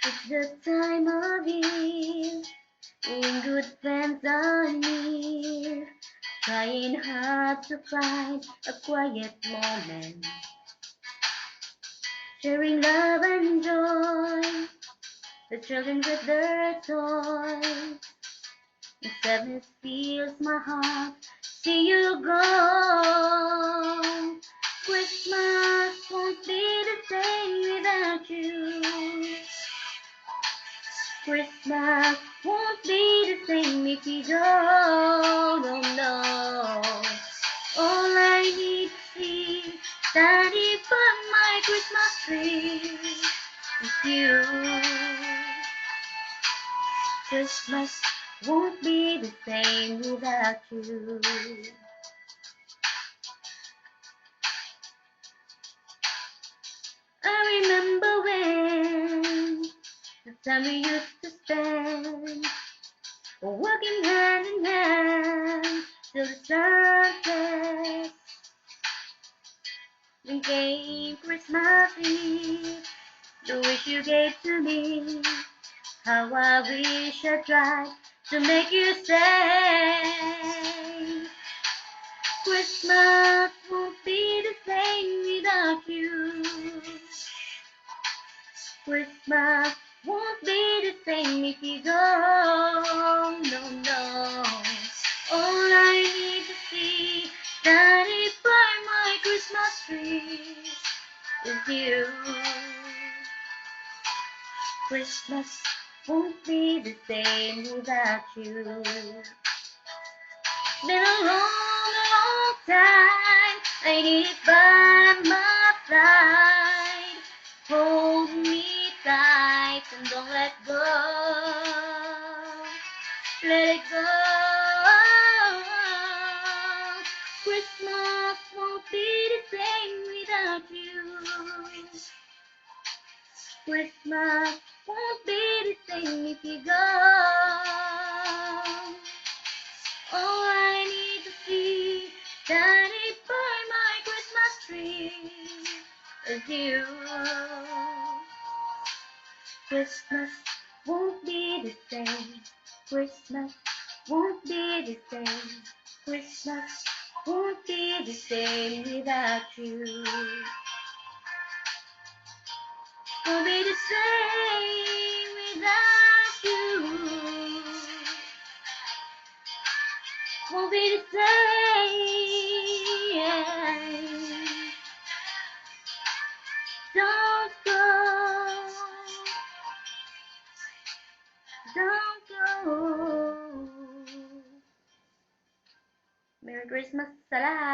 It's the time of year when good friends are near, trying hard to find a quiet moment, sharing love and joy, the children with their toys. And sadness fills my heart, see you go. Christmas won't be the same without you. Christmas won't be the same if you go. No, no. All I need to see Daddy for my Christmas tree is you. Christmas won't be the same without you. I remember when the time we used to spend working hand in hand till the sun sets. Then came Christmas Eve, the wish you gave to me. How I wish I tried to make you stay. Christmas won't be the same without you. Christmas won't be the same if you go. No, no. All I need to see Daddy by my Christmas tree is you. Christmas won't be the same without you. Been a long time. I need it by my side. Hold me tight and don't let go. Let it go. Christmas won't be the same without you. Christmas won't be the same if you go. All I need to see Daddy by my Christmas tree is you. Christmas won't be the same. Christmas won't be the same. Christmas won't be the same without you. Won't be the same without you. Won't be the same. Don't go. Don't go. Merry Christmas sa lahat.